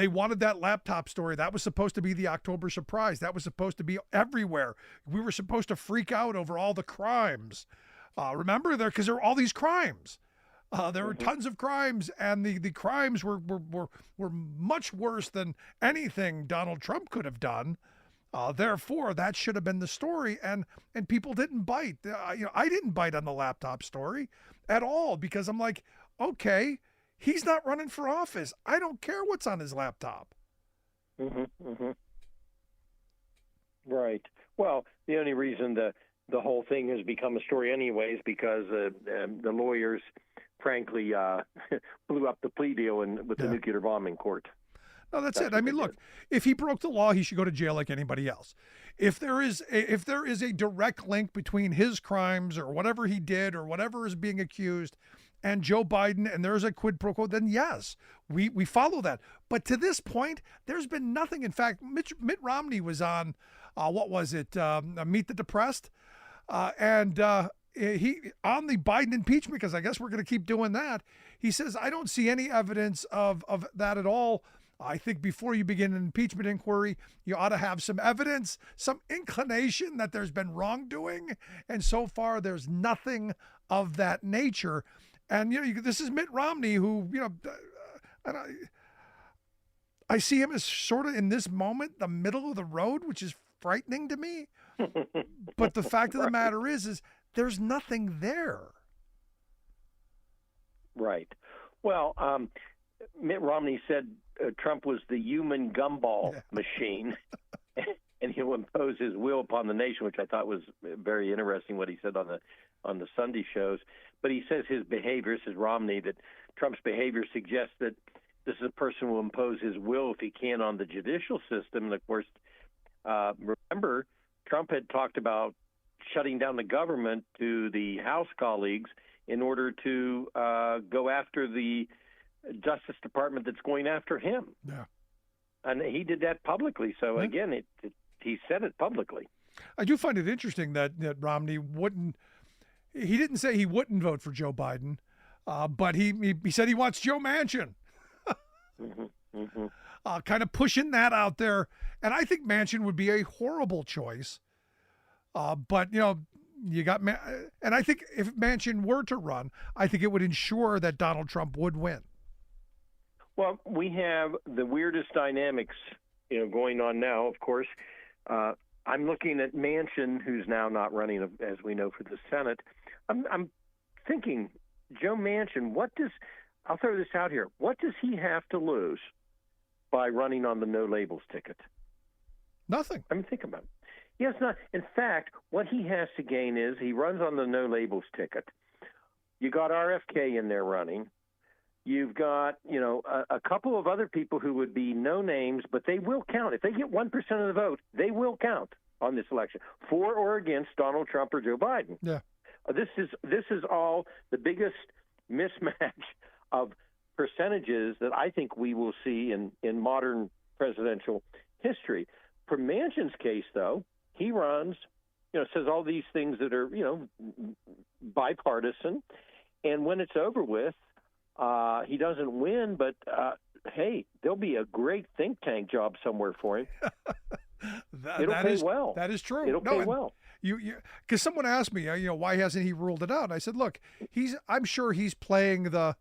wanted that laptop story. That was supposed to be the October surprise. That was supposed to be everywhere. We were supposed to freak out over all the crimes. Remember, because there were all these crimes. There were tons of crimes, and the crimes were much worse than anything Donald Trump could have done. Therefore, that should have been the story, and people didn't bite. I didn't bite on the laptop story at all, because I'm like, okay, he's not running for office. I don't care what's on his laptop.
Right. Well, the only reason the whole thing has become a story anyways because the lawyers, frankly, blew up the plea deal with the nuclear bomb in court.
No, that's it. I mean, look, if he broke the law, he should go to jail like anybody else. If there is a direct link between his crimes or whatever he did or whatever is being accused and Joe Biden, and there's a quid pro quo, then yes, we follow that. But to this point, there's been nothing. In fact, Mitt Romney was on, what was it, Meet the Depressed? And he on the Biden impeachment, because I guess we're going to keep doing that. He says, I don't see any evidence of that at all. I think before you begin an impeachment inquiry, you ought to have some evidence, some inclination that there's been wrongdoing. And so far, there's nothing of that nature. And, this is Mitt Romney who, I see him as sort of in this moment, the middle of the road, which is frightening to me. But the fact of the matter is there's nothing there.
Right. Well, Mitt Romney said Trump was the human gumball machine, and he'll impose his will upon the nation, which I thought was very interesting what he said on the Sunday shows. But he says his behavior, this is Romney, that Trump's behavior suggests that this is a person who will impose his will if he can on the judicial system. And of course, remember, Trump had talked about shutting down the government to the House colleagues in order to go after the Justice Department that's going after him.
Yeah.
And he did that publicly. So again, he said it publicly.
I do find it interesting that Romney he didn't say he wouldn't vote for Joe Biden, but he said he wants Joe Manchin. Kind of pushing that out there. And I think Manchin would be a horrible choice. But, you got, and I think if Manchin were to run, I think it would ensure that Donald Trump would win.
Well, we have the weirdest dynamics, going on now. Of course, I'm looking at Manchin, who's now not running, as we know, for the Senate. I'm thinking, Joe Manchin, I'll throw this out here. What does he have to lose by running on the no labels ticket?
Nothing.
I mean, think about it. Yes, not. In fact, what he has to gain is he runs on the no labels ticket. You got RFK in there running. You've got, a couple of other people who would be no names, but they will count. If they get 1% of the vote, they will count on this election, for or against Donald Trump or Joe Biden.
Yeah.
This is all the biggest mismatch of percentages that I think we will see in modern presidential history. For Manchin's case, though, he runs, says all these things that are, bipartisan. And when it's over with, he doesn't win, but hey, there'll be a great think tank job somewhere for him. It'll pay well.
That is true.
It'll pay well.
Because someone asked me, why hasn't he ruled it out? And I said, look, I'm sure he's playing the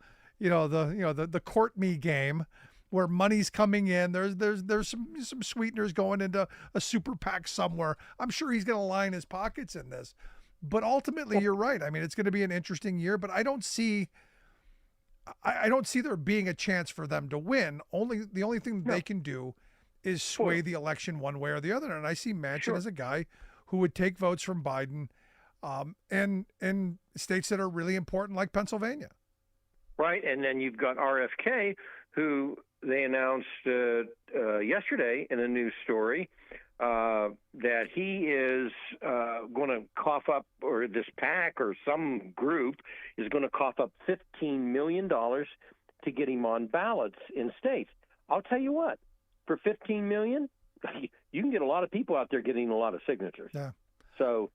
court me game, where money's coming in. There's some sweeteners going into a super PAC somewhere. I'm sure he's going to line his pockets in this. But ultimately, you're right. I mean, it's going to be an interesting year, but I don't see there being a chance for them to win. The only thing they can do is sway the election one way or the other. And I see Manchin as a guy who would take votes from Biden in states that are really important, like Pennsylvania.
Right, and then you've got RFK, who they announced yesterday in a news story that he is going to cough up, or this PAC or some group is going to cough up $15 million to get him on ballots in states. I'll tell you what, for $15 million, you can get a lot of people out there getting a lot of signatures.
Yeah.
So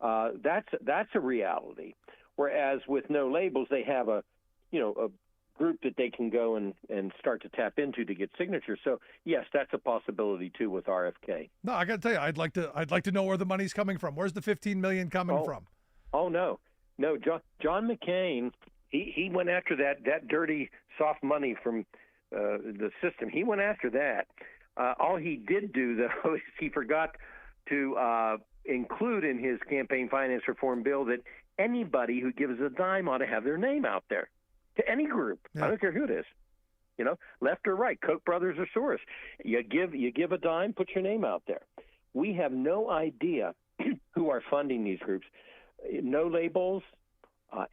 that's a reality. Whereas with no labels, they have a group that they can go and start to tap into to get signatures. So yes, that's a possibility too with RFK.
No, I got to tell you, I'd like to know where the money's coming from. Where's the $15 million coming from?
Oh no, John McCain, he went after that dirty soft money from the system. He went after that. All he did do though is he forgot to include in his campaign finance reform bill that anybody who gives a dime ought to have their name out there. To any group. Yeah. I don't care who it is, left or right, Koch brothers or Soros. You give a dime, put your name out there. We have no idea who are funding these groups. No labels,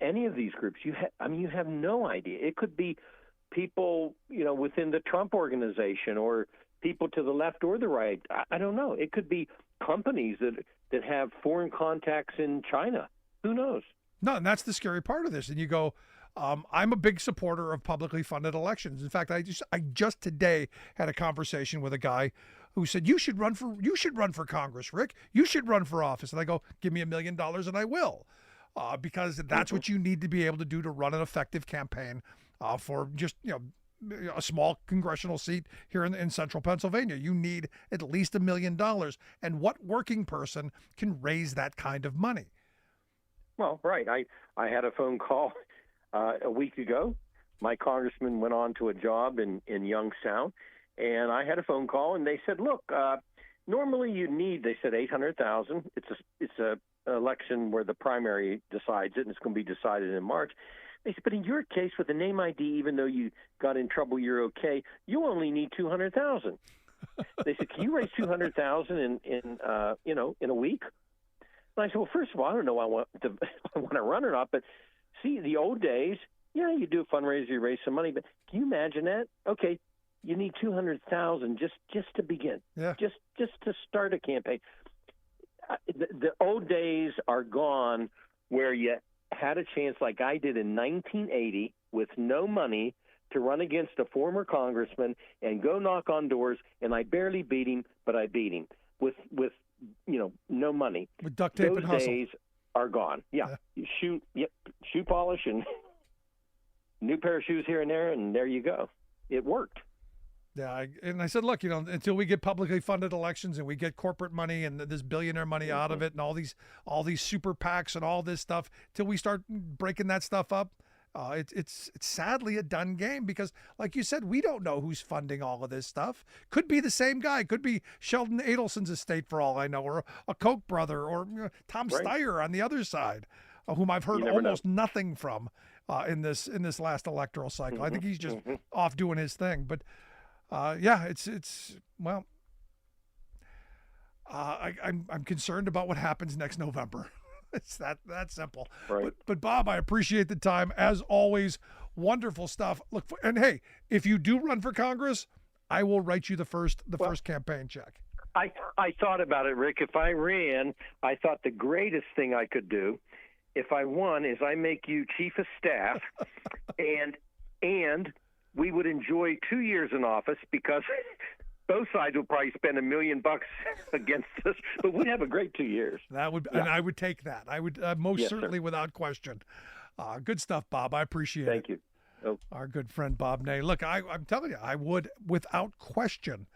any of these groups. You have no idea. It could be people, within the Trump organization or people to the left or the right. I don't know. It could be companies that have foreign contacts in China. Who knows?
No, and that's the scary part of this. And you go, I'm a big supporter of publicly funded elections. In fact, I just today had a conversation with a guy who said, you should run for Congress, Rick. You should run for office. And I go, give me $1 million and I will, because that's what you need to be able to do to run an effective campaign for just a small congressional seat here in central Pennsylvania. You need at least $1 million. And what working person can raise that kind of money?
Well, right. I had a phone call a week ago. My congressman went on to a job in Youngstown, and I had a phone call, and they said, look, normally you need, they said, $800,000. It's a election where the primary decides it, and it's going to be decided in March. They said, but in your case, with a name ID, even though you got in trouble, you're okay. You only need $200,000. They said, can you raise $200,000 in a week? And I said, well, first of all, I don't know I want to run or not, but see, the old days, you do a fundraiser, you raise some money, but can you imagine that? Okay, you need $200,000 just to begin, just to start a campaign. The old days are gone, where you had a chance, like I did in 1980, with no money, to run against a former congressman and go knock on doors, and I barely beat him, but I beat him with no money.
With duct tape
Those
and hustle.
days are gone. Yeah. Shoe polish and new pair of shoes here and there, and there you go. It worked.
Yeah, and I said, look, until we get publicly funded elections and we get corporate money and this billionaire money out of it, and all these super PACs and all this stuff, till we start breaking that stuff up, it's sadly a done game, because, like you said, we don't know who's funding all of this stuff. Could be the same guy. Could be Sheldon Adelson's estate, for all I know, or a Koch brother, or Tom Steyer on the other side, whom I've heard almost nothing from in this last electoral cycle. I think he's just off doing his thing. But I'm concerned about what happens next November. It's that simple.
Right.
But Bob, I appreciate the time as always. Wonderful stuff. Look, and hey, if you do run for Congress, I will write you the first campaign check.
I thought about it, Rick. If I ran, I thought the greatest thing I could do, if I won, is I make you chief of staff, and we would enjoy 2 years in office, because both sides would probably spend $1 million against us, but we'd have a great 2 years.
That would, and I would take that. I would most certainly, without question. Good stuff, Bob. I appreciate it.
Thank you. Oh.
Our good friend Bob Ney. Look, I'm telling you, I would, without question,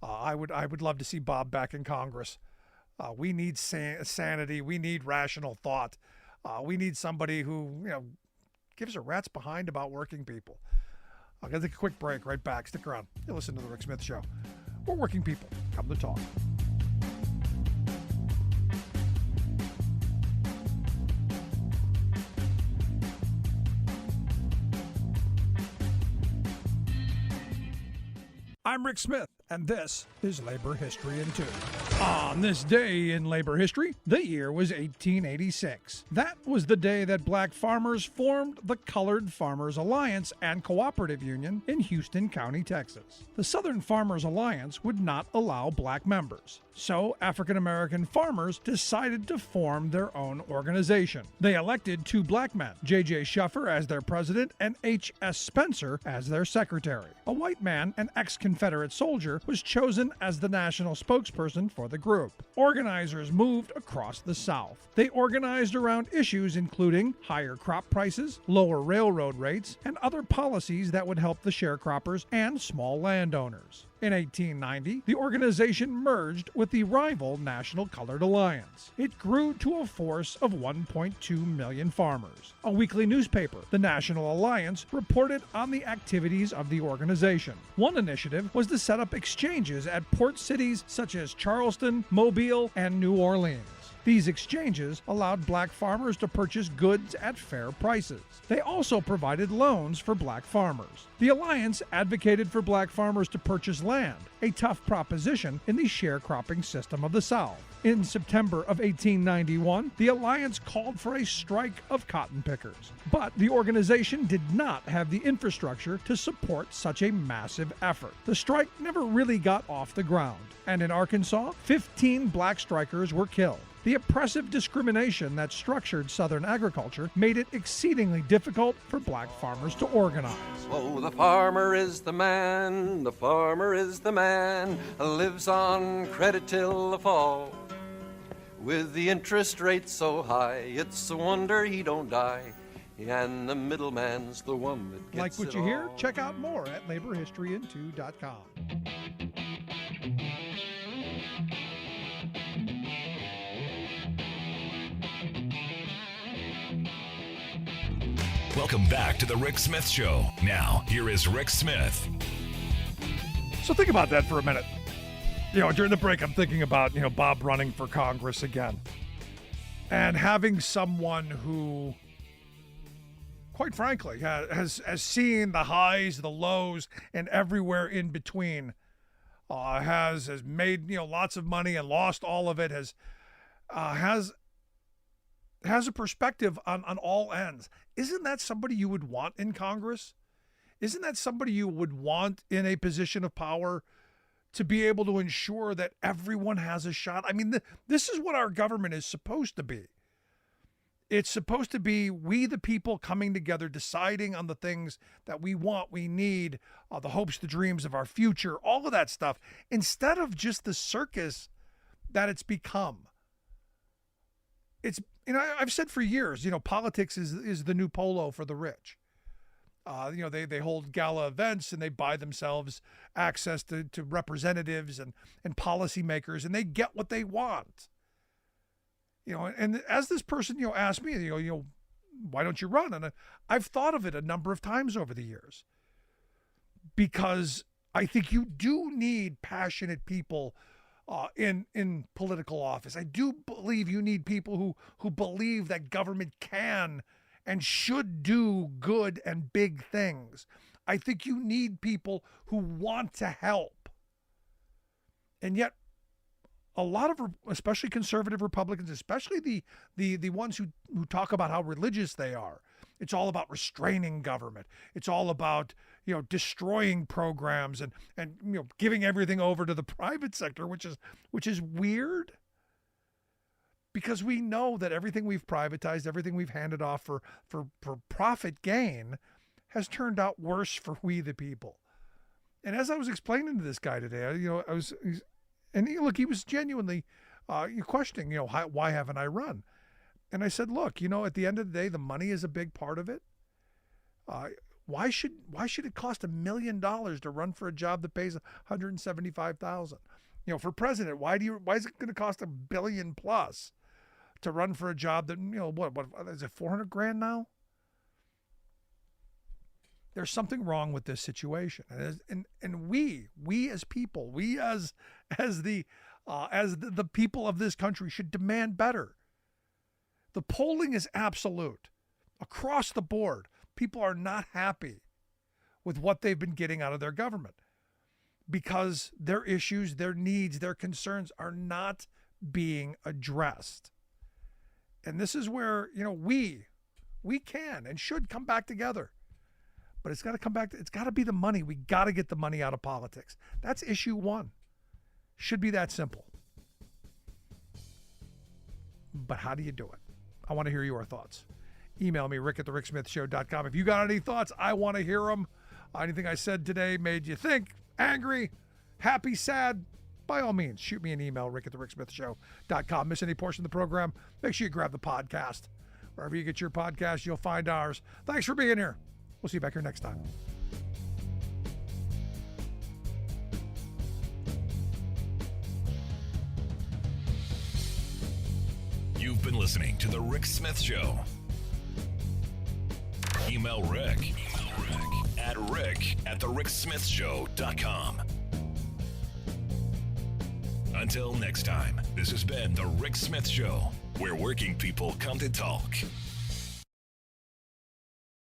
I would love to see Bob back in Congress. We need sanity. We need rational thought. We need somebody who gives a rat's behind about working people. I'm going to take a quick break. Right back. Stick around. You listen to The Rick Smith Show. We're working people. Come to talk. I'm Rick Smith, and this is Labor History in 2. On this day in labor history, the year was 1886. That was the day that black farmers formed the Colored Farmers Alliance and Cooperative Union in Houston County, Texas. The Southern Farmers Alliance would not allow black members, so African American farmers decided to form their own organization. They elected two black men, J.J. Shuffer as their president and H.S. Spencer as their secretary. A white man, an ex-Confederate soldier, was chosen as the national spokesperson for the group. Organizers moved across the South. They organized around issues including higher crop prices, lower railroad rates, and other policies that would help the sharecroppers and small landowners. In 1890, the organization merged with the rival National Colored Alliance. It grew to a force of 1.2 million farmers. A weekly newspaper, the National Alliance, reported on the activities of the organization. One initiative was to set up exchanges at port cities such as Charleston, Mobile, and New Orleans. These exchanges allowed black farmers to purchase goods at fair prices. They also provided loans for black farmers. The Alliance advocated for black farmers to purchase land, a tough proposition in the sharecropping system of the South. In September of 1891, the Alliance called for a strike of cotton pickers. But the organization did not have the infrastructure to support such a massive effort. The strike never really got off the ground, and in Arkansas, 15 black strikers were killed. The oppressive discrimination that structured Southern agriculture made it exceedingly difficult for black farmers to organize.
Oh, the farmer is the man, the farmer is the man, lives on credit till the fall. With the interest rate so high, it's a wonder he don't die. And the middleman's the one that gets
Like what
it
you hear?
all.
Check out more at laborhistoryin2.com.
Welcome back to the Rick Smith Show. Now, here is Rick Smith.
So think about that for a minute. During the break, I'm thinking about, Bob running for Congress again. And having someone who, quite frankly, has seen the highs, the lows, and everywhere in between, has made, lots of money and lost all of it, has a perspective on all ends. Isn't that somebody you would want in Congress? Isn't that somebody you would want in a position of power to be able to ensure that everyone has a shot? I mean, this is what our government is supposed to be. It's supposed to be we, the people, coming together, deciding on the things that we want, we need, the hopes, the dreams of our future, all of that stuff, instead of just the circus that it's become. It's, I've said for years, politics is the new polo for the rich. They hold gala events and they buy themselves access to representatives and policymakers, and they get what they want. And as this person, asked me, why don't you run? And I've thought of it a number of times over the years, because I think you do need passionate people in political office. I do believe you need people who believe that government can and should do good and big things. I think you need people who want to help. And yet, a lot of, especially conservative Republicans, especially the ones who talk about how religious they are, it's all about restraining government. It's all about, destroying programs and giving everything over to the private sector, which is weird, because we know that everything we've privatized, everything we've handed off for profit gain has turned out worse for we the people. And as I was explaining to this guy today, he was genuinely questioning, why haven't I run? And I said, look, at the end of the day, the money is a big part of it. Why should it cost $1 million to run for a job that pays $175,000? For president, why is it going to cost $1 billion plus to run for a job that, what is it, $400,000 now? There's something wrong with this situation, and we as people, we as the people of this country should demand better. The polling is absolute across the board. People are not happy with what they've been getting out of their government. because their issues, their needs, their concerns are not being addressed. And this is where, we can and should come back together. But it's got to come back. It's got to be the money. We got to get the money out of politics. That's issue one. Should be that simple. But how do you do it? I want to hear your thoughts. Email me, rick@thericksmithshow.com. If you got any thoughts, I want to hear them. Anything I said today made you think, angry, happy, sad, by all means, shoot me an email, rick@thericksmithshow.com. Miss any portion of the program, make sure you grab the podcast. Wherever you get your podcast, you'll find ours. Thanks for being here. We'll see you back here next time.
You've been listening to The Rick Smith Show. Email Rick at rick@thericksmithshow.com. Until next time, this has been The Rick Smith Show, where working people come to talk.